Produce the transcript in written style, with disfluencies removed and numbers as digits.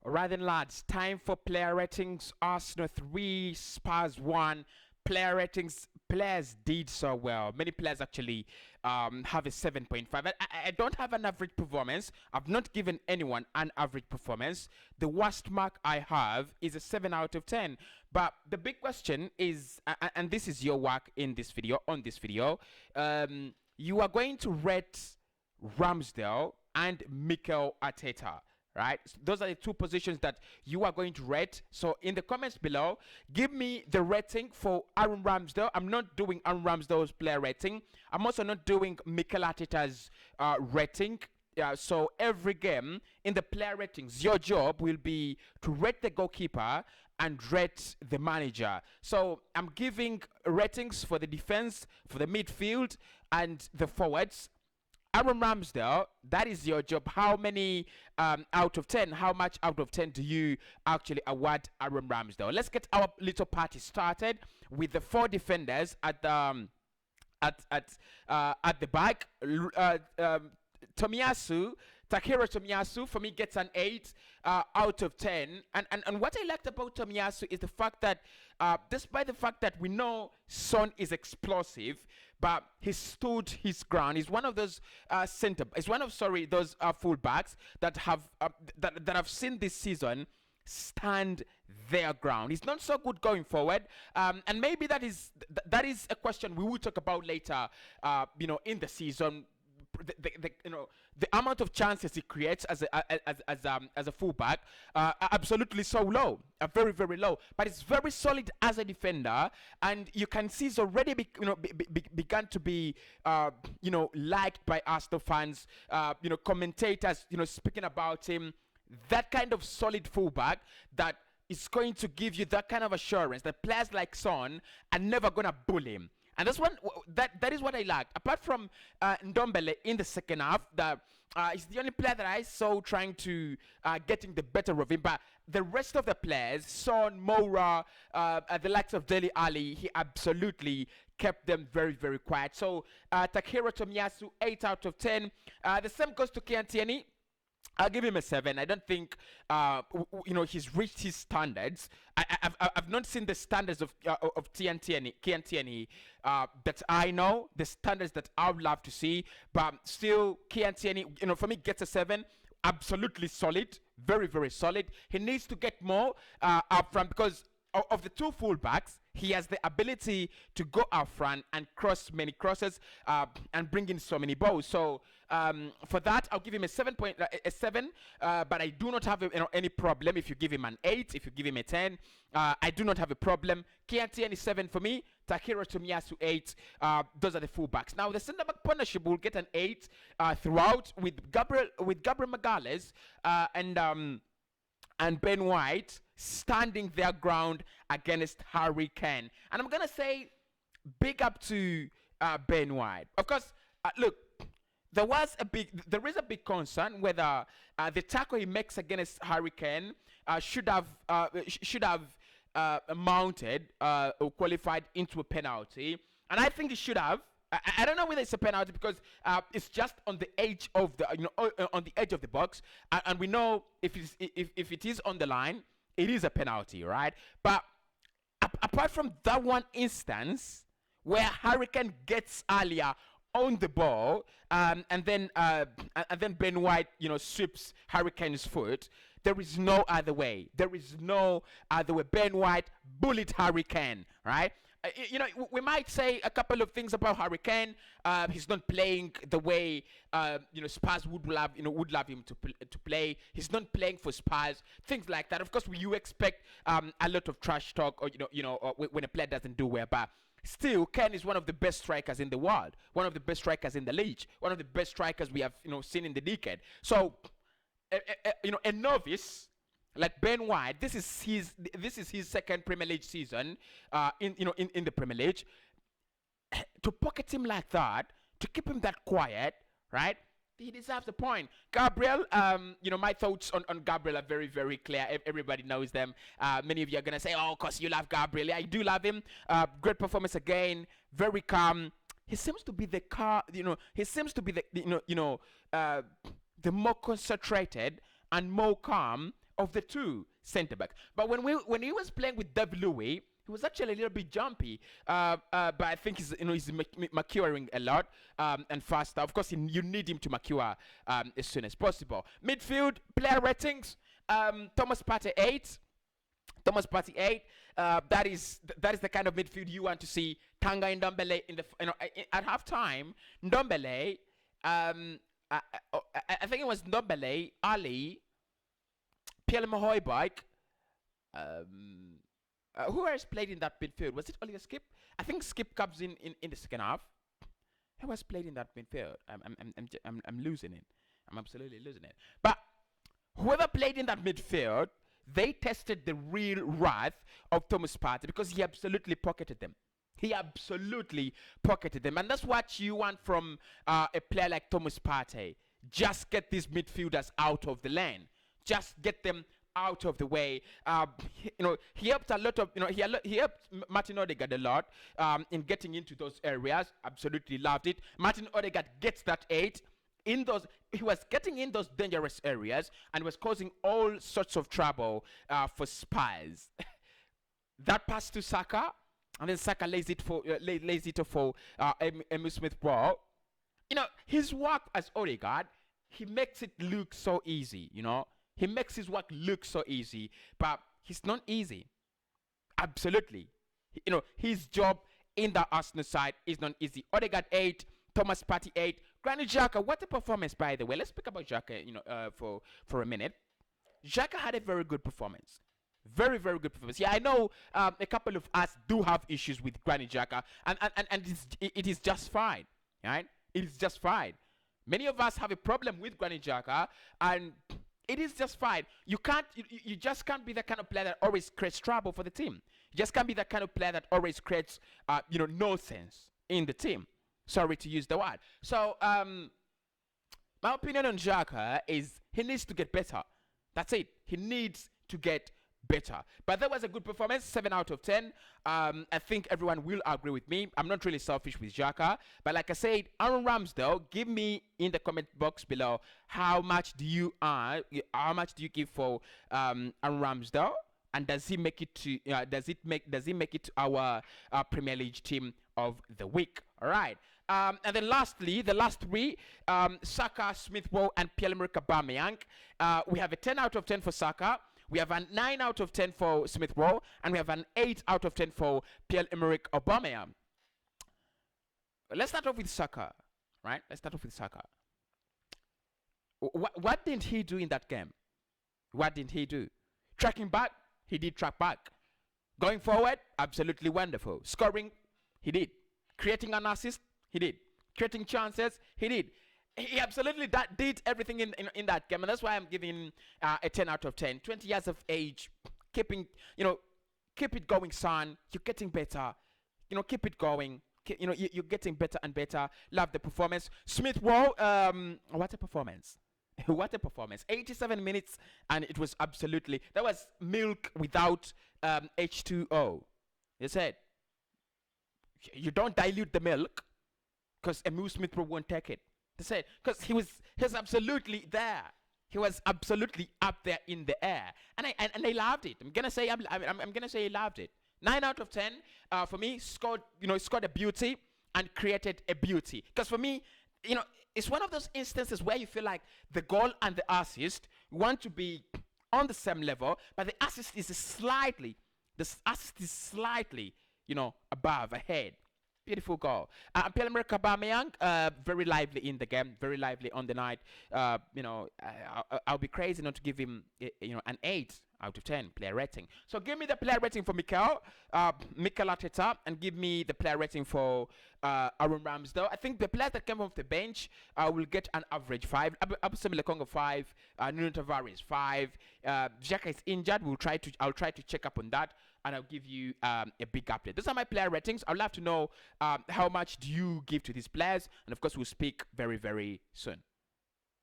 Right then, lads, time for player ratings. Arsenal 3, Spurs 1. Player ratings, players did so well. Many players actually have a 7.5. I don't have an average performance. I've not given anyone an average performance. The worst mark I have is a 7 out of 10. But the big question is, and this is your work in this video, on this video, you are going to rate Ramsdale and Mikel Arteta, right? So those are the two positions that you are going to rate. So in the comments below, give me the rating for Aaron Ramsdale. I'm not doing Aaron Ramsdale's player rating. I'm also not doing Mikel Arteta's rating. So every game in the player ratings, your job will be to rate the goalkeeper and rate the manager. So I'm giving ratings for the defense, for the midfield, and the forwards. Aaron Ramsdale, that is your job. How many out of 10? How much out of 10 do you actually award Aaron Ramsdale? Let's get our little party started with the 4 defenders at the back. Takehiro Tomiyasu for me gets an 8 out of 10. And what I liked about Tomiyasu is the fact that despite the fact that we know Son is explosive, but he stood his ground. He's one of those those fullbacks that have that I've seen this season stand their ground. He's not so good going forward, and maybe that is a question we will talk about later. In the season. The amount of chances he creates as a fullback absolutely so low, very very low. But it's very solid as a defender, and you can see he's already begun to be liked by Arsenal fans. Commentators speaking about him. That kind of solid fullback that is going to give you that kind of assurance that players like Son are never gonna bully him. And that is what I liked. Apart from Ndombele in the second half, he's the only player that I saw trying to getting the better of him. But the rest of the players, Son, Moura, the likes of Dele Alli, he absolutely kept them very, very quiet. So Takehiro Tomiyasu, 8 out of 10. The same goes to Kian Tierney. I'll give him a 7. I don't think, he's reached his standards. I've not seen the standards of Kian Tierney that I know, the standards that I would love to see. But still, Kian Tierney, for me, gets a 7. Absolutely solid, very, very solid. He needs to get more up front because of the two fullbacks. He has the ability to go out front and cross many crosses and bring in so many balls. So for that, I'll give him a 7. But I do not have any problem if you give him an 8, if you give him a 10. I do not have a problem. Kian Tierney 7 for me. Takehiro Tomiyasu 8. Those are the fullbacks. Now the centre back partnership will get an 8 throughout with Gabriel Magalhaes and Ben White standing their ground against Harry Kane. And I'm gonna say big up to Ben White. Of course, look, there is a big concern whether the tackle he makes against Harry Kane should have mounted or qualified into a penalty, and I think it should have. I don't know whether it's a penalty because it's just on the edge of the on the edge of the box, and we know if it is on the line, it is a penalty, right? But apart from that one instance where Harry Kane gets earlier on the ball, and then Ben White sweeps Harry Kane's foot, there is no other way. There is no other way. Ben White bullied Harry Kane, right? We might say a couple of things about Harry Kane. He's not playing the way Spurs would love him to play. He's not playing for Spurs. Things like that. Of course, you expect a lot of trash talk, or when a player doesn't do well. But still, Kane is one of the best strikers in the world. One of the best strikers in the league. One of the best strikers we have seen in the decade. So, a novice like Ben White, this is his second Premier League season in the Premier League. To pocket him like that, to keep him that quiet, right? He deserves a point. Gabriel, my thoughts on Gabriel are very, very clear. Everybody knows them. Many of you are gonna say, "Oh, cause you love Gabriel." Yeah, I do love him. Great performance again. Very calm. He seems to be the the more concentrated and more calm of the two center back. But when he was playing with David Louis, he was actually a little bit jumpy, but I think he's maturing a lot and faster. Of course, you need him to mature as soon as possible. Midfield player ratings: Thomas Partey 8. Thomas Partey 8. That is the kind of midfield you want to see. Tanga and Ndombele at halftime. Ndombele, I think it was Ndombele, Ali, Pierre Mahoyback. Who else played in that midfield? Was it Oliver Skip? I think Skip comes in the second half. Who else played in that midfield? I'm losing it. I'm absolutely losing it. But whoever played in that midfield, they tested the real wrath of Thomas Partey because he absolutely pocketed them. He absolutely pocketed them. And that's what you want from a player like Thomas Partey. Just get these midfielders out of the lane. Just get them out of the way. He helped a lot of, he helped Martin Odegaard a lot in getting into those areas. Absolutely loved it. Martin Odegaard gets that 8. He was getting in those dangerous areas and was causing all sorts of trouble for Spurs. That pass to Saka, and then Saka lays it for Emile Smith-Rowe. His work as Odegaard, he makes it look so easy. He makes his work look so easy, but it's not easy. Absolutely, his job in the Arsenal side is not easy. Odegaard 8, Thomas Partey 8. Granit Xhaka, what a performance, by the way. Let's speak about Xhaka, for a minute. Xhaka had a very good performance. Very, very good performance. Yeah, I know a couple of us do have issues with Granit Xhaka, and it is just fine, right? It is just fine. Many of us have a problem with Granit Xhaka, and it is just fine. You just can't be the kind of player that always creates trouble for the team. You just can't be the kind of player that always creates, nonsense in the team. Sorry to use the word. So, my opinion on Xhaka is he needs to get better. That's it. He needs to get better. But that was a good performance, 7 out of 10. I think everyone will agree with me. I'm not really selfish with Xhaka, but like I said, Aaron Ramsdale, give me in the comment box below how much do you give for Aaron Ramsdale, and does he make it to does he make it to our Premier League team of the week? All right. And then lastly, the last three, Saka, Smith-Rowe, and Pierre-Emerick Aubameyang. We have a 10 out of 10 for Saka. We have a 9 out of 10 for Smith-Rowe, and we have an 8 out of 10 for Pierre-Emerick Aubameyang. Let's start off with Saka, right? Let's start off with Saka. What didn't he do in that game? What didn't he do? Tracking back, he did track back. Going forward, absolutely wonderful. Scoring, he did. Creating an assist, he did. Creating chances, he did. He absolutely did everything in that game, and that's why I'm giving a 10 out of 10. 20 years of age, keep it going, son. You're getting better. Keep it going. You're getting better and better. Love the performance. Smith-Rowe, what a performance. What a performance. 87 minutes, and it was absolutely, that was milk without H2O. You said, you don't dilute the milk, because Emile Smith-Rowe won't take it. They said, because he was absolutely there. He was absolutely up there in the air, and I loved it. I'm gonna say he loved it. 9 out of 10 for me. Scored a beauty and created a beauty. Because for me, it's one of those instances where you feel like the goal and the assist want to be on the same level, but the assist is slightly above, ahead. Beautiful goal. Pierre-Emerick Aubameyang, very lively in the game, very lively on the night. I'll be crazy not to give him, an 8 out of 10 player rating. So give me the player rating for Mikel Arteta, and give me the player rating for Aaron Ramsdale. I think the players that came off the bench will get an average 5. Abusemi Lokonga 5, Nuno Tavares 5. Xhaka is injured. I'll try to check up on that, and I'll give you a big update. Those are my player ratings. I'd love to know how much do you give to these players, and of course we'll speak very, very soon.